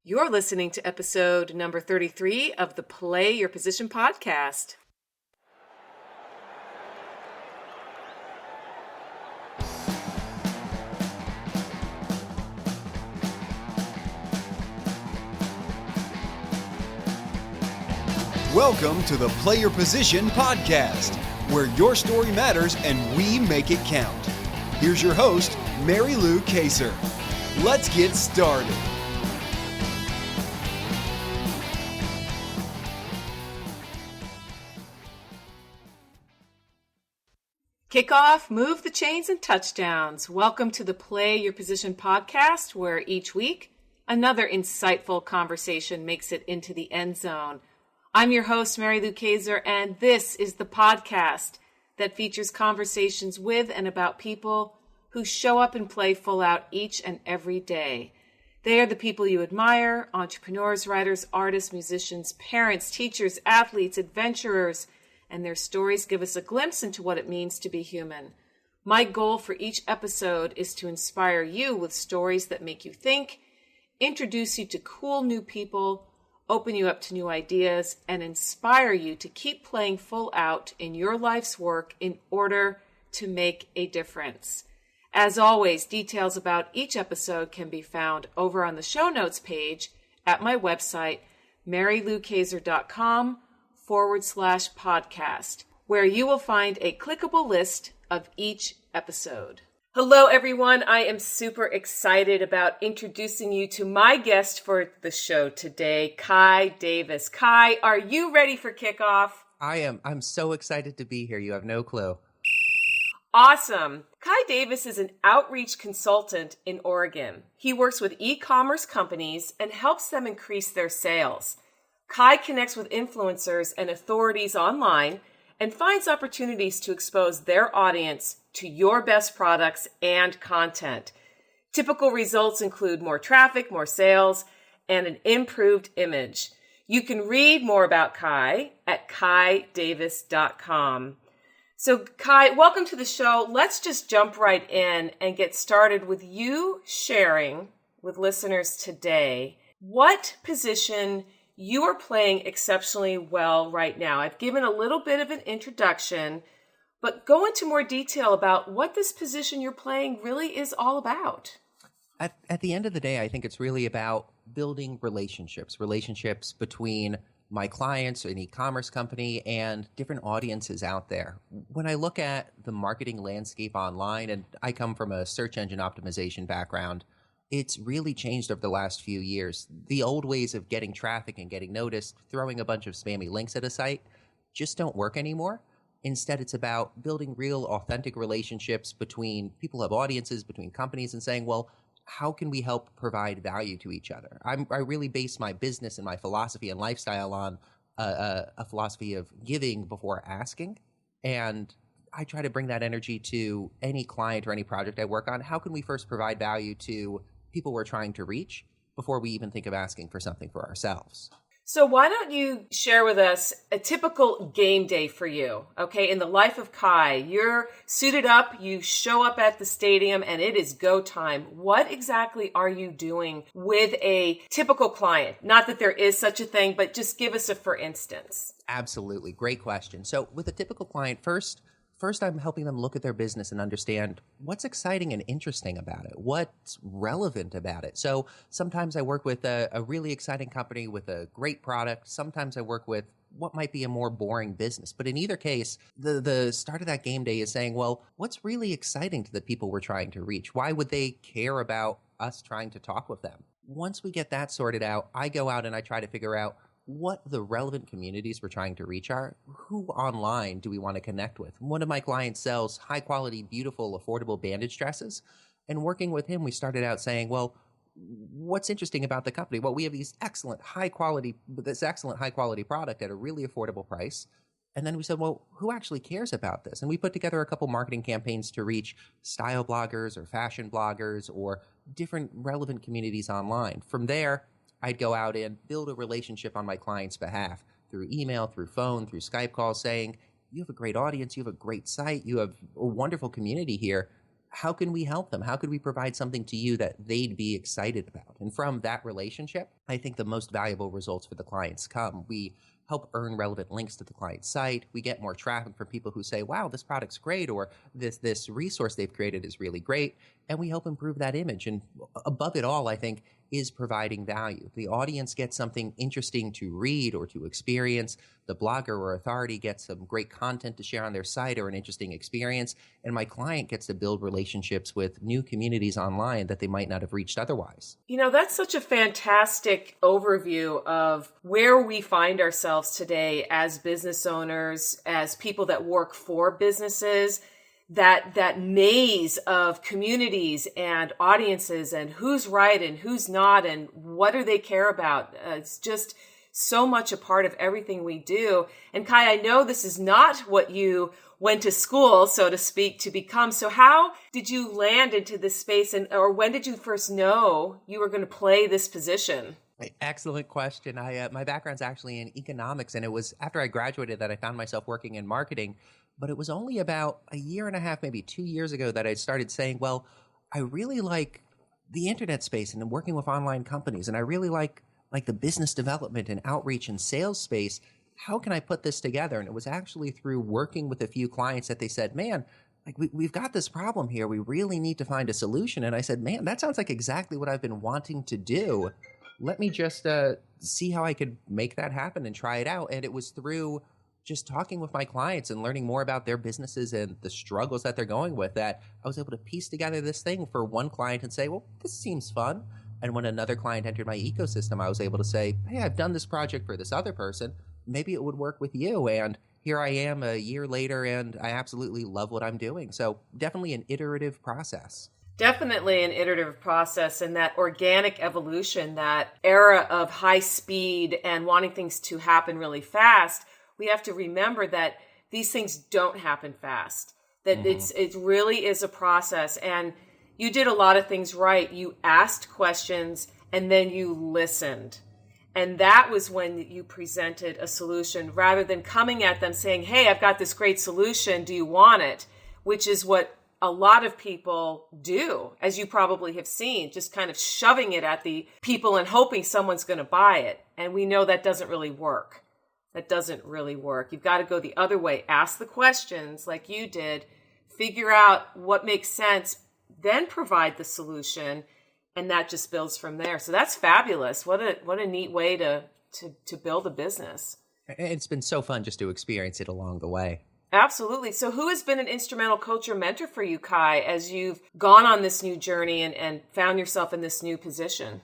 You're listening to episode number 33 of the Play Your Position podcast. Welcome to the Play Your Position podcast, where your story matters and we make it count. Here's your host, Mary Lou Kaser. Let's get started. Kickoff, move the chains, and touchdowns. Welcome to the Play Your Position podcast, where each week another insightful conversation makes it into the end zone. I'm your host, Mary Lou Kaser, and this is the podcast that features conversations with and about people who show up and play full out each and every day. They are the people you admire: entrepreneurs, writers, artists, musicians, parents, teachers, athletes, adventurers, and their stories give us a glimpse into what it means to be human. My goal for each episode is to inspire you with stories that make you think, introduce you to cool new people, open you up to new ideas, and inspire you to keep playing full out in your life's work in order to make a difference. As always, details about each episode can be found over on the show notes page at my website, maryloukaser.com/podcast, where you will find a clickable list of each episode. Hello, everyone. I am super excited about introducing you to my guest for the show today, Kai Davis. Kai, are you ready for kickoff? I am. I'm so excited to be here. You have no clue. Awesome. Kai Davis is an outreach consultant in Oregon. He works with e-commerce companies and helps them increase their sales. Kai connects with influencers and authorities online and finds opportunities to expose their audience to your best products and content. Typical results include more traffic, more sales, and an improved image. You can read more about Kai at kaidavis.com. So Kai, welcome to the show. Let's just jump right in and get started with you sharing with listeners today what position you are playing exceptionally well right now. I've given a little bit of an introduction, but go into more detail about what this position you're playing really is all about. At the end of the day, I think it's really about building relationships between my clients, an e-commerce company, and different audiences out there. When I look at the marketing landscape online, and I come from a search engine optimization background, it's really changed over the last few years. The old ways of getting traffic and getting noticed, throwing a bunch of spammy links at a site, just don't work anymore. Instead, it's about building real, authentic relationships between people who have audiences, between companies, and saying, well, how can we help provide value to each other? I really base my business and my philosophy and lifestyle on a philosophy of giving before asking. And I try to bring that energy to any client or any project I work on. How can we first provide value to people we're trying to reach before we even think of asking for something for ourselves? So why don't you share with us a typical game day for you, okay? In the life of Kai, you're suited up, you show up at the stadium, and it is go time. What exactly are you doing with a typical client? Not that there is such a thing, but just give us a for instance. Absolutely. Great question. So with a typical client, First, I'm helping them look at their business and understand what's exciting and interesting about it, what's relevant about it. So sometimes I work with a really exciting company with a great product. Sometimes I work with what might be a more boring business. But in either case, the start of that game day is saying, well, what's really exciting to the people we're trying to reach? Why would they care about us trying to talk with them? Once we get that sorted out, I go out and I try to figure out what the relevant communities we're trying to reach are. Who online do we want to connect with? One of my clients sells high quality, beautiful, affordable bandage dresses. And working with him, we started out saying, well, what's interesting about the company? Well, we have this excellent high quality product at a really affordable price. And then we said, well, who actually cares about this? And we put together a couple marketing campaigns to reach style bloggers or fashion bloggers or different relevant communities online. From there, I'd go out and build a relationship on my client's behalf through email, through phone, through Skype calls, saying, you have a great audience, you have a great site, you have a wonderful community here. how can we help them? How could we provide something to you that they'd be excited about? And from that relationship, I think the most valuable results for the clients come. We help earn relevant links to the client's site. We get more traffic from people who say, wow, this product's great, or this resource they've created is really great. And we help improve that image. And above it all, I think, is providing value. The audience gets something interesting to read or to experience. The blogger or authority gets some great content to share on their site or an interesting experience. And my client gets to build relationships with new communities online that they might not have reached otherwise. You know, that's such a fantastic overview of where we find ourselves today as business owners, as people that work for businesses. That maze of communities and audiences and who's right and who's not and what do they care about. It's just so much a part of everything we do. And Kai, I know this is not what you went to school, so to speak, to become. So how did you land into this space, or when did you first know you were going to play this position? Excellent question. My background's actually in economics, and it was after I graduated that I found myself working in marketing. But it was only about a year and a half, maybe 2 years ago, that I started saying, well, I really like the internet space and working with online companies, and I really like the business development and outreach and sales space. How can I put this together? And it was actually through working with a few clients that they said, man, like we've got this problem here. We really need to find a solution. And I said, man, that sounds like exactly what I've been wanting to do. Let me just see how I could make that happen and try it out. And it was through just talking with my clients and learning more about their businesses and the struggles that they're going with that I was able to piece together this thing for one client and say, well, this seems fun. And when another client entered my ecosystem, I was able to say, hey, I've done this project for this other person. Maybe it would work with you. And here I am a year later, and I absolutely love what I'm doing. So definitely an iterative process. Definitely an iterative process, and that organic evolution, that era of high speed and wanting things to happen really fast. We have to remember that these things don't happen fast, that it really is a process. And you did a lot of things right. You asked questions and then you listened. And that was when you presented a solution rather than coming at them saying, hey, I've got this great solution. Do you want it? Which is what a lot of people do, as you probably have seen, just kind of shoving it at the people and hoping someone's going to buy it. And we know that doesn't really work. That doesn't really work. You've got to go the other way. Ask the questions like you did. Figure out what makes sense. Then provide the solution. And that just builds from there. So that's fabulous. What a neat way to build a business. It's been so fun just to experience it along the way. Absolutely. So who has been an instrumental coach or mentor for you, Kai, as you've gone on this new journey and found yourself in this new position?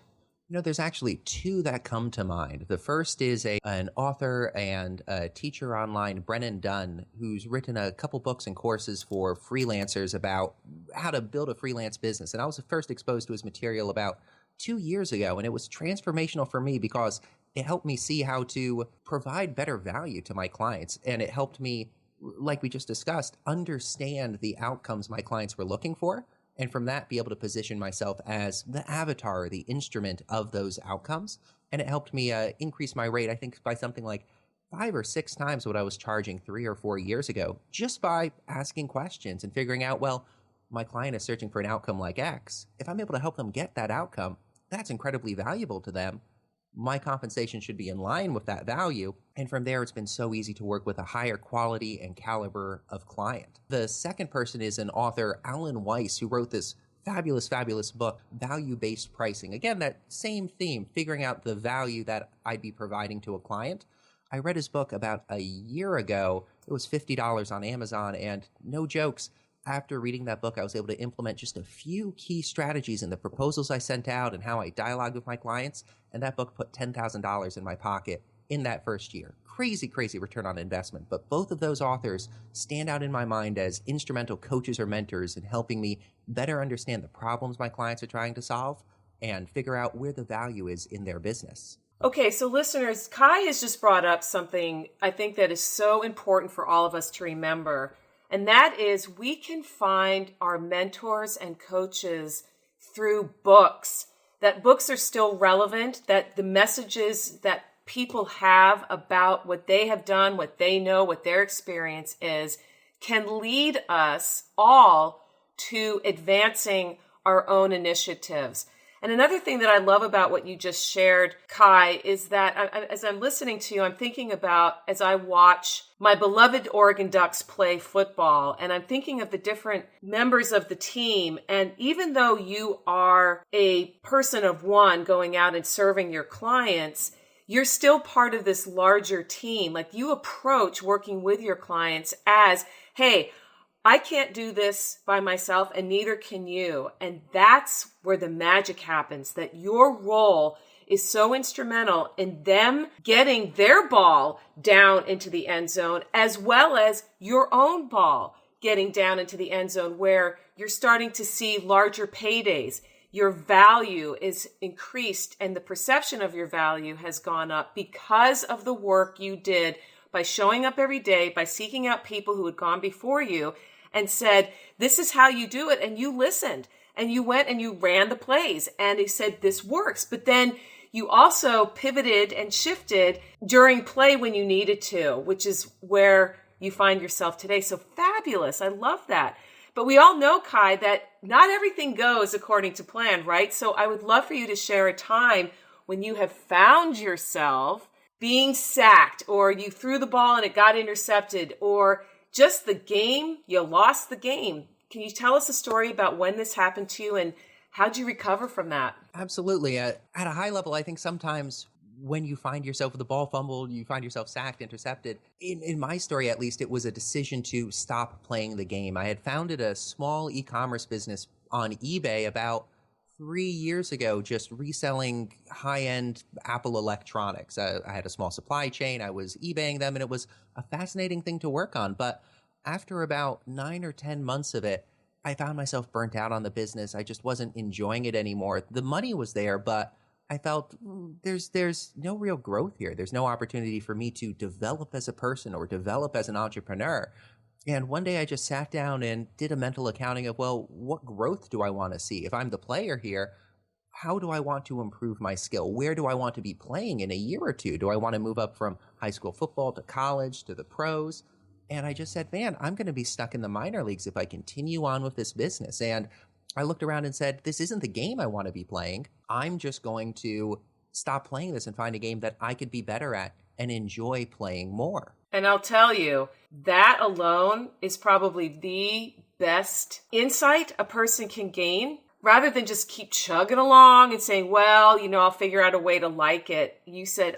You know, there's actually two that come to mind. The first is an author and a teacher online, Brennan Dunn, who's written a couple books and courses for freelancers about how to build a freelance business. And I was first exposed to his material about 2 years ago, and it was transformational for me because it helped me see how to provide better value to my clients. And it helped me, like we just discussed, understand the outcomes my clients were looking for. And from that, be able to position myself as the avatar, the instrument of those outcomes. And it helped me increase my rate, I think, by something like 5 or 6 times what I was charging 3 or 4 years ago, just by asking questions and figuring out, well, my client is searching for an outcome like X. If I'm able to help them get that outcome, that's incredibly valuable to them. My compensation should be in line with that value. And from there, it's been so easy to work with a higher quality and caliber of client. The second person is an author, Alan Weiss, who wrote this fabulous, fabulous book, Value-Based Pricing. Again, that same theme, figuring out the value that I'd be providing to a client. I read his book about a year ago. It was $50 on Amazon, and no jokes, after reading that book, I was able to implement just a few key strategies in the proposals I sent out and how I dialogue with my clients. And that book put $10,000 in my pocket in that first year. Crazy, crazy return on investment. But both of those authors stand out in my mind as instrumental coaches or mentors in helping me better understand the problems my clients are trying to solve and figure out where the value is in their business. Okay, so listeners, Kai has just brought up something I think that is so important for all of us to remember. And that is we can find our mentors and coaches through books, that books are still relevant, that the messages that people have about what they have done, what they know, what their experience is, can lead us all to advancing our own initiatives. And another thing that I love about what you just shared, Kai, is that as I'm listening to you, I'm thinking about as I watch my beloved Oregon Ducks play football, and I'm thinking of the different members of the team. And even though you are a person of one going out and serving your clients, you're still part of this larger team. Like, you approach working with your clients as, hey, I can't do this by myself, and neither can you. And that's where the magic happens, that your role is so instrumental in them getting their ball down into the end zone, as well as your own ball getting down into the end zone, where you're starting to see larger paydays. Your value is increased, and the perception of your value has gone up because of the work you did by showing up every day, by seeking out people who had gone before you and said, this is how you do it. And you listened, and you went and you ran the plays, and he said, this works. But then you also pivoted and shifted during play when you needed to, which is where you find yourself today. So fabulous. I love that. But we all know, Kai, that not everything goes according to plan, right? So I would love for you to share a time when you have found yourself being sacked, or you threw the ball and it got intercepted, or just the game, you lost the game. Can you tell us a story about when this happened to you and how'd you recover from that? Absolutely. At a high level, I think sometimes when you find yourself with the ball fumbled, you find yourself sacked, intercepted. In my story, at least, it was a decision to stop playing the game. I had founded a small e-commerce business on eBay about 3 years ago, just reselling high-end Apple electronics. I had a small supply chain. I was eBaying them, and it was a fascinating thing to work on. But after about 9 or 10 months of it, I found myself burnt out on the business. I just wasn't enjoying it anymore. The money was there, but I felt there's no real growth here. There's no opportunity for me to develop as a person or develop as an entrepreneur. And one day I just sat down and did a mental accounting of, well, what growth do I want to see? If I'm the player here, how do I want to improve my skill? Where do I want to be playing in a year or two? Do I want to move up from high school football to college to the pros? And I just said, man, I'm going to be stuck in the minor leagues if I continue on with this business. And I looked around and said, this isn't the game I want to be playing. I'm just going to stop playing this and find a game that I could be better at and enjoy playing more. And I'll tell you, that alone is probably the best insight a person can gain. Rather than just keep chugging along and saying, well, I'll figure out a way to like it. You said,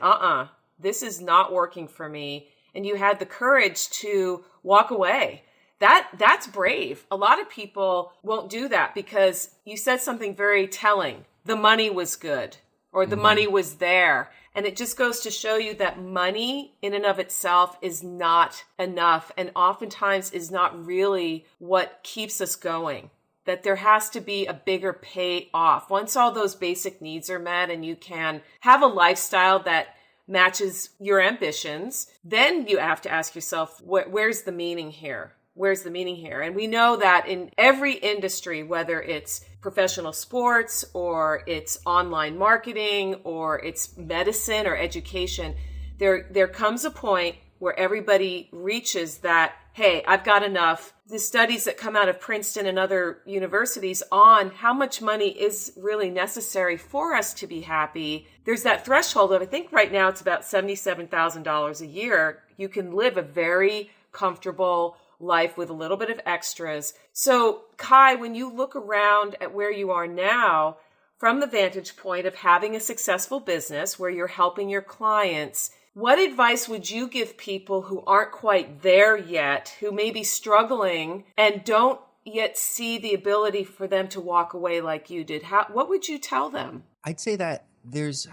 this is not working for me. And you had the courage to walk away. That's brave. A lot of people won't do that because you said something very telling. The money was good, or the money was there. And it just goes to show you that money in and of itself is not enough, and oftentimes is not really what keeps us going. That there has to be a bigger payoff. Once all those basic needs are met and you can have a lifestyle that matches your ambitions, then you have to ask yourself, where's the meaning here? Where's the meaning here? And we know that in every industry, whether it's professional sports or it's online marketing or it's medicine or education, there comes a point where everybody reaches that, hey, I've got enough. The studies that come out of Princeton and other universities on how much money is really necessary for us to be happy, there's that threshold of, I think right now it's about $77,000 a year. You can live a very comfortable life with a little bit of extras. So, Kai, when you look around at where you are now, from the vantage point of having a successful business where you're helping your clients, what advice would you give people who aren't quite there yet, who may be struggling and don't yet see the ability for them to walk away like you did? What would you tell them? I'd say that there's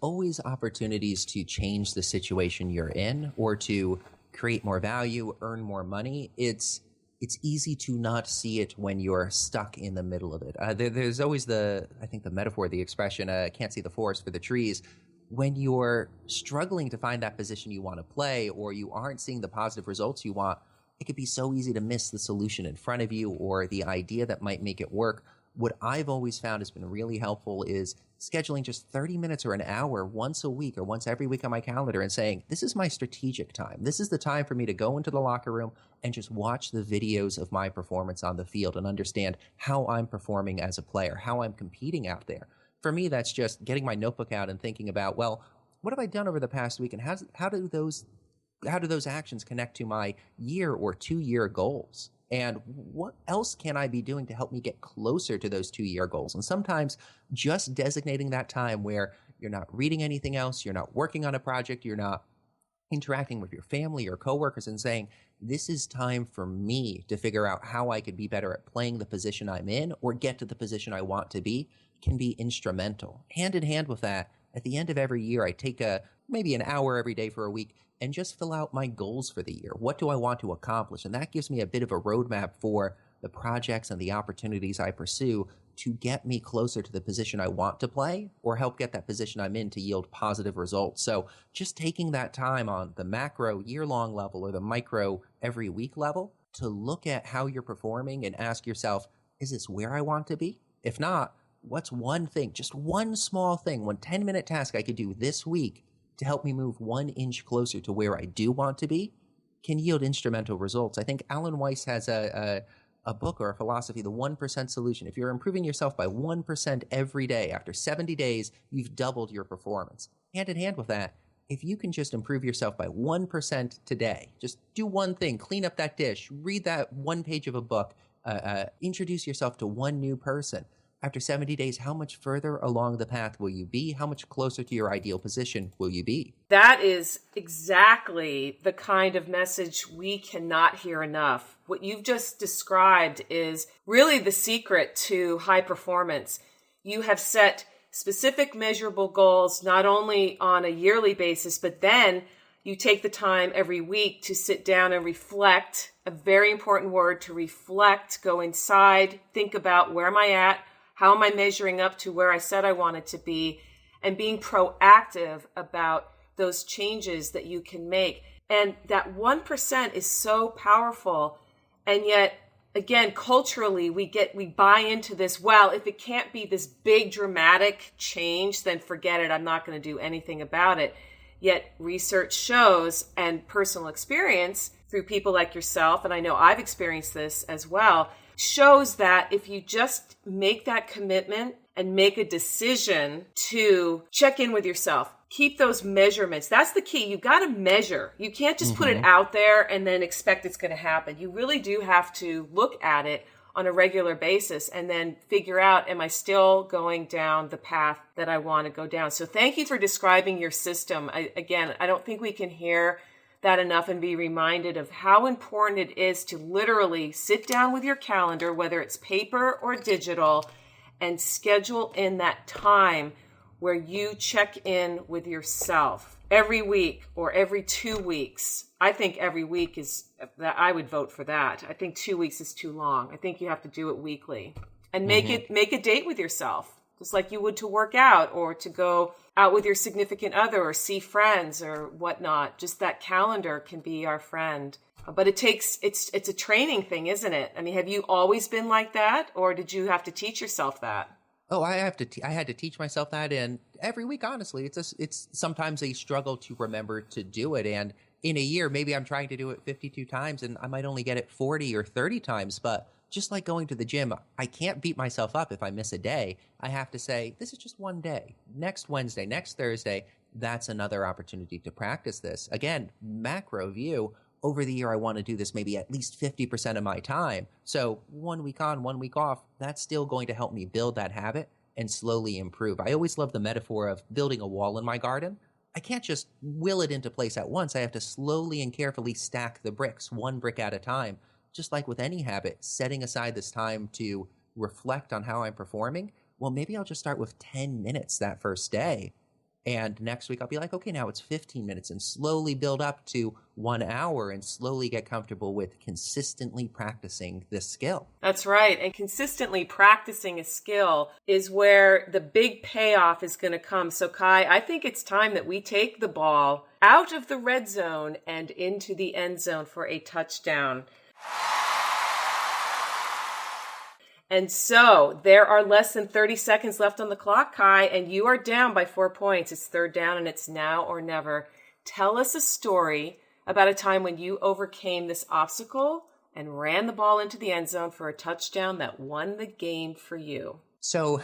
always opportunities to change the situation you're in or to create more value, earn more money. It's easy to not see it when you're stuck in the middle of it. There's always the metaphor, the expression, can't see the forest for the trees. When you're struggling to find that position you want to play, or you aren't seeing the positive results you want, it could be so easy to miss the solution in front of you or the idea that might make it work. What I've always found has been really helpful is scheduling just 30 minutes or an hour once a week or once every week on my calendar and saying, this is my strategic time. This is the time for me to go into the locker room and just watch the videos of my performance on the field and understand how I'm performing as a player, how I'm competing out there. For me, that's just getting my notebook out and thinking about, well, what have I done over the past week, and how do those actions connect to my year or 2-year goals? And what else can I be doing to help me get closer to those 2-year goals? And sometimes just designating that time where you're not reading anything else, you're not working on a project, you're not interacting with your family or coworkers, and saying, this is time for me to figure out how I could be better at playing the position I'm in or get to the position I want to be, can be instrumental. Hand in hand with that, at the end of every year, I take maybe an hour every day for a week and just fill out my goals for the year. What do I want to accomplish? And that gives me a bit of a roadmap for the projects and the opportunities I pursue to get me closer to the position I want to play or help get that position I'm in to yield positive results. So just taking that time on the macro year-long level or the micro every week level to look at how you're performing and ask yourself, is this where I want to be? If not, what's one thing, just one small thing, one 10-minute task I could do this week to help me move 1 inch closer to where I do want to be, can yield instrumental results. I think Alan Weiss has a book or a philosophy, the 1% solution. If you're improving yourself by 1% every day, after 70 days, you've doubled your performance. Hand in hand with that, if you can just improve yourself by 1% today, just do one thing, clean up that dish, read that one page of a book, introduce yourself to one new person. After 70 days, how much further along the path will you be? How much closer to your ideal position will you be? That is exactly the kind of message we cannot hear enough. What you've just described is really the secret to high performance. You have set specific measurable goals, not only on a yearly basis, but then you take the time every week to sit down and reflect, a very important word, to reflect, go inside, think about where am I at? How am I measuring up to where I said I wanted to be, and being proactive about those changes that you can make. And that 1% is so powerful. And yet, again, culturally, we buy into this, well, if it can't be this big dramatic change, then forget it. I'm not going to do anything about it. Yet research shows, and personal experience through people like yourself, and I know I've experienced this as well, shows that if you just make that commitment and make a decision to check in with yourself, keep those measurements. That's the key. You got to measure. You can't just put it out there and then expect it's going to happen. You really do have to look at it on a regular basis and then figure out, am I still going down the path that I want to go down? So thank you for describing your system. I don't think we can hear that enough and be reminded of how important it is to literally sit down with your calendar, whether it's paper or digital, and schedule in that time where you check in with yourself every week or every 2 weeks. I think every week that I would vote for that. I think 2 weeks is too long. I think you have to do it weekly and make a date with yourself, just like you would to work out or to go out with your significant other or see friends or whatnot. Just that calendar can be our friend. But it's a training thing, isn't it? I mean, have you always been like that, or did you have to teach yourself that? Oh, I had to teach myself that, and every week, honestly, it's sometimes a struggle to remember to do it. And in a year, maybe I'm trying to do it 52 times, and I might only get it 40 or 30 times. But just like going to the gym, I can't beat myself up if I miss a day. I have to say, this is just one day. Next Wednesday, next Thursday, that's another opportunity to practice this. Again, macro view. Over the year, I want to do this maybe at least 50% of my time. So 1 week on, 1 week off, that's still going to help me build that habit and slowly improve. I always love the metaphor of building a wall in my garden. I can't just will it into place at once. I have to slowly and carefully stack the bricks, one brick at a time. Just like with any habit, setting aside this time to reflect on how I'm performing. Well, maybe I'll just start with 10 minutes that first day. And next week I'll be like, okay, now it's 15 minutes, and slowly build up to 1 hour and slowly get comfortable with consistently practicing this skill. That's right. And consistently practicing a skill is where the big payoff is going to come. So Kai, I think it's time that we take the ball out of the red zone and into the end zone for a touchdown. And so there are less than 30 seconds left on the clock, Kai, and you are down by 4 points. It's third down and it's now or never. Tell us a story about a time when you overcame this obstacle and ran the ball into the end zone for a touchdown that won the game for you. So,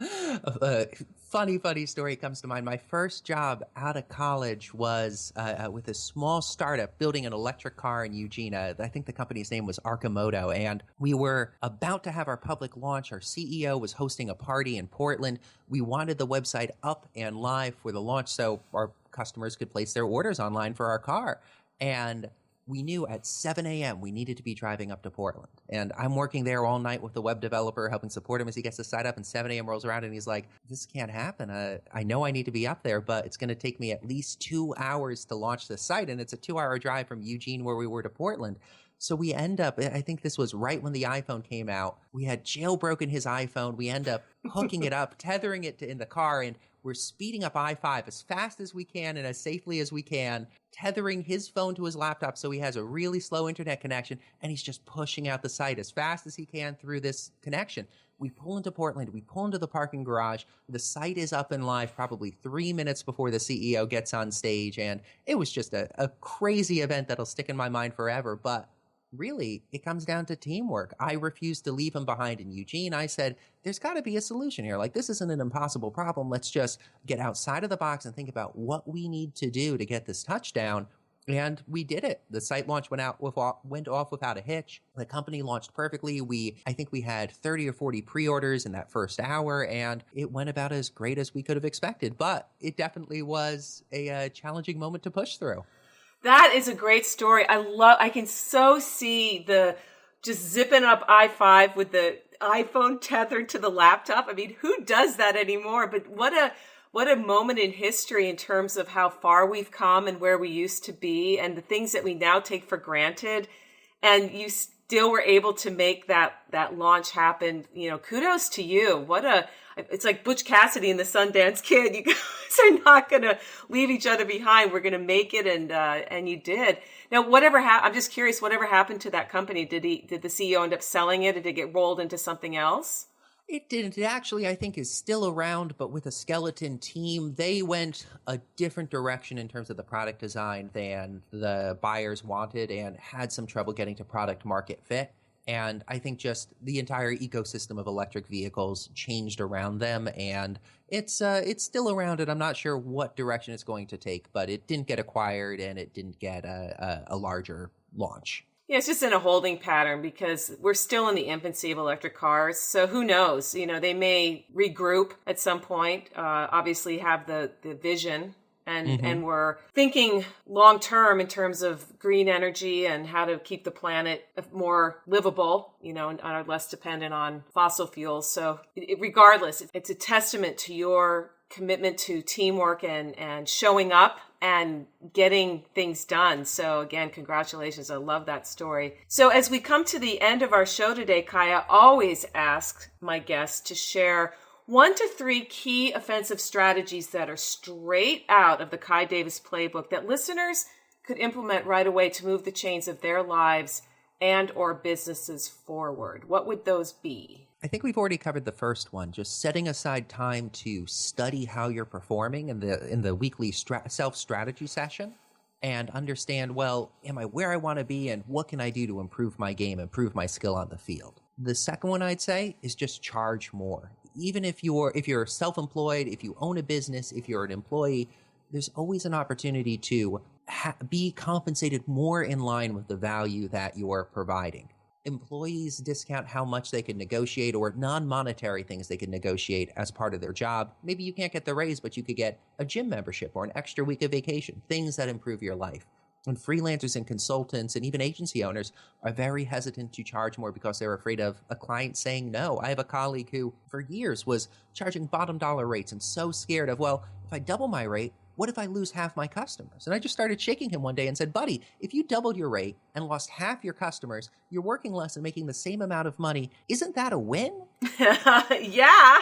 a funny story comes to mind. My first job out of college was with a small startup building an electric car in Eugene. I think the company's name was Arcimoto, and we were about to have our public launch. Our CEO was hosting a party in Portland. We wanted the website up and live for the launch so our customers could place their orders online for our car. And we knew at 7 a.m. we needed to be driving up to Portland. And I'm working there all night with the web developer, helping support him as he gets the site up. And 7 a.m. rolls around and he's like, this can't happen. I know I need to be up there, but it's going to take me at least 2 hours to launch the site. And it's a 2-hour drive from Eugene where we were to Portland. So we end up, I think this was right when the iPhone came out. We had jailbroken his iPhone. We end up hooking it up, tethering it in the car, and we're speeding up I-5 as fast as we can and as safely as we can, tethering his phone to his laptop so he has a really slow internet connection, and he's just pushing out the site as fast as he can through this connection. We pull into Portland. We pull into the parking garage. The site is up and live probably 3 minutes before the CEO gets on stage, and it was just a crazy event that'll stick in my mind forever, but really, it comes down to teamwork. I refused to leave him behind in Eugene. I said, there's got to be a solution here. Like, this isn't an impossible problem. Let's just get outside of the box and think about what we need to do to get this touchdown. And we did it. The site launch went off without a hitch. The company launched perfectly. I think we had 30 or 40 pre-orders in that first hour, and it went about as great as we could have expected. But it definitely was a challenging moment to push through. That is a great story. I can so see just zipping up I-5 with the iPhone tethered to the laptop. I mean, who does that anymore? But what a moment in history in terms of how far we've come and where we used to be and the things that we now take for granted. And you still were able to make that launch happen. You know, kudos to you. It's like Butch Cassidy and the Sundance Kid. You guys are not going to leave each other behind. We're going to make it, and you did. Now, I'm just curious. Whatever happened to that company? Did the CEO end up selling it? Did it get rolled into something else? It didn't. It actually, I think, is still around, but with a skeleton team. They went a different direction in terms of the product design than the buyers wanted, and had some trouble getting to product market fit. And I think just the entire ecosystem of electric vehicles changed around them, and it's still around, and I'm not sure what direction it's going to take, but it didn't get acquired, and it didn't get a larger launch. Yeah, it's just in a holding pattern because we're still in the infancy of electric cars. So who knows? You know, they may regroup at some point, obviously have the vision. And we're thinking long term in terms of green energy and how to keep the planet more livable, you know, and are less dependent on fossil fuels. So regardless, it's a testament to your commitment to teamwork and showing up and getting things done. So again, congratulations. I love that story. So as we come to the end of our show today, Kai, I always ask my guests to share 1 to 3 key offensive strategies that are straight out of the Kai Davis playbook that listeners could implement right away to move the chains of their lives and or businesses forward. What would those be? I think we've already covered the first one, just setting aside time to study how you're performing in the weekly self-strategy session and understand, well, am I where I want to be and what can I do to improve my game, improve my skill on the field? The second one I'd say is just charge more. Even if you're self-employed, if you own a business, if you're an employee, there's always an opportunity to be compensated more in line with the value that you're providing. Employees discount how much they can negotiate or non-monetary things they can negotiate as part of their job. Maybe you can't get the raise, but you could get a gym membership or an extra week of vacation, things that improve your life. And freelancers and consultants and even agency owners are very hesitant to charge more because they're afraid of a client saying no. I have a colleague who for years was charging bottom dollar rates and so scared of, well, if I double my rate, what if I lose half my customers? And I just started shaking him one day and said, buddy, if you doubled your rate and lost half your customers, you're working less and making the same amount of money. Isn't that a win? Yeah.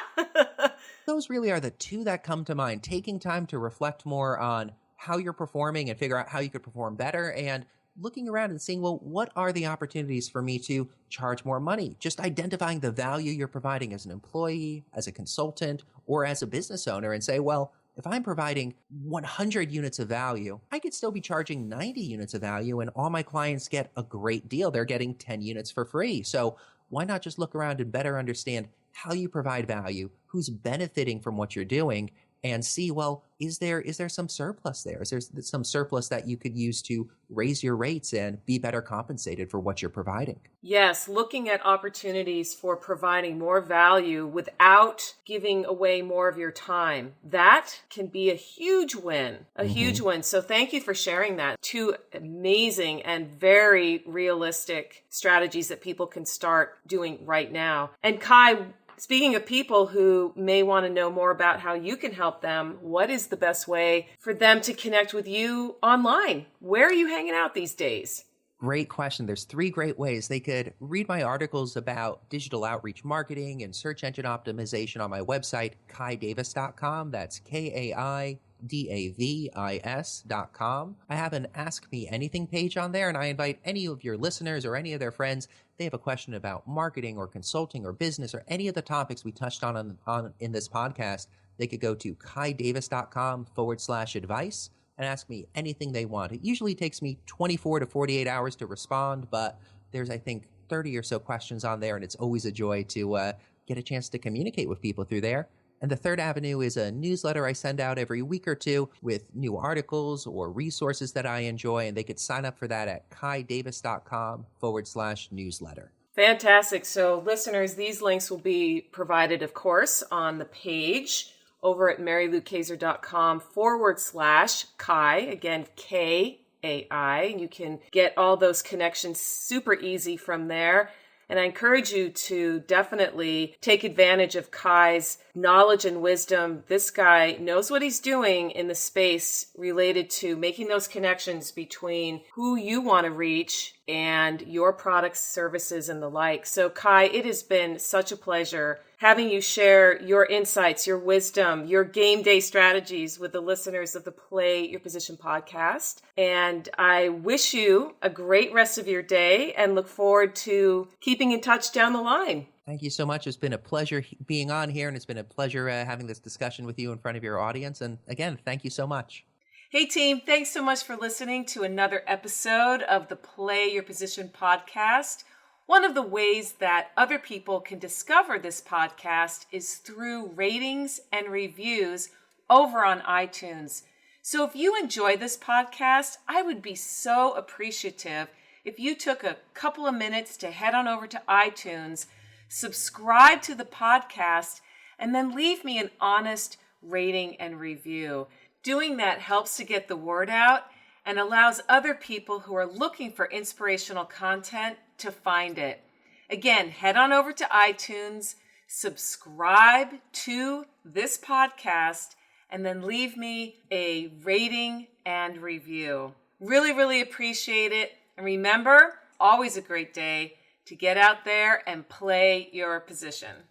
Those really are the two that come to mind. Taking time to reflect more on how you're performing and figure out how you could perform better, and looking around and seeing, well, what are the opportunities for me to charge more money? Just identifying the value you're providing as an employee, as a consultant, or as a business owner, and say, well, if I'm providing 100 units of value, I could still be charging 90 units of value, and all my clients get a great deal. They're getting 10 units for free. So why not just look around and better understand how you provide value, who's benefiting from what you're doing, and see, well, is there some surplus there? Is there some surplus that you could use to raise your rates and be better compensated for what you're providing? Yes, looking at opportunities for providing more value without giving away more of your time. That can be a huge win, huge win. So thank you for sharing that. 2 amazing and very realistic strategies that people can start doing right now. And Kai, speaking of people who may want to know more about how you can help them, what is the best way for them to connect with you online? Where are you hanging out these days? Great question. There's 3 great ways. They could read my articles about digital outreach marketing and search engine optimization on my website, kaidavis.com. That's KAIDAVIS.com. I have an Ask Me Anything page on there, and I invite any of your listeners or any of their friends, they have a question about marketing or consulting or business or any of the topics we touched on in this podcast, they could go to kaidavis.com/advice and ask me anything they want. It usually takes me 24 to 48 hours to respond, but there's, I think, 30 or so questions on there, and it's always a joy to get a chance to communicate with people through there. And the third avenue is a newsletter I send out every week or two with new articles or resources that I enjoy, and they could sign up for that at kaidavis.com/newsletter. Fantastic. So listeners, these links will be provided, of course, on the page over at marylouKaiser.com/Kai, again, KAI. You can get all those connections super easy from there. And I encourage you to definitely take advantage of Kai's knowledge and wisdom. This guy knows what he's doing in the space related to making those connections between who you want to reach and your products, services, and the like. So Kai, it has been such a pleasure having you share your insights, your wisdom, your game day strategies with the listeners of the Play Your Position podcast. And I wish you a great rest of your day and look forward to keeping in touch down the line. Thank you so much. It's been a pleasure being on here, and it's been a pleasure having this discussion with you in front of your audience. And again, thank you so much. Hey team, thanks so much for listening to another episode of the Play Your Position podcast. One of the ways that other people can discover this podcast is through ratings and reviews over on iTunes. So if you enjoy this podcast, I would be so appreciative if you took a couple of minutes to head on over to iTunes, subscribe to the podcast, and then leave me an honest rating and review. Doing that helps to get the word out and allows other people who are looking for inspirational content to find it. Again, head on over to iTunes, subscribe to this podcast, and then leave me a rating and review. Really, really appreciate it. And remember, always a great day to get out there and play your position.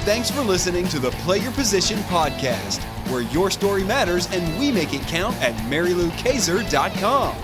Thanks for listening to the Play Your Position podcast, where your story matters and we make it count at MaryLouKaiser.com.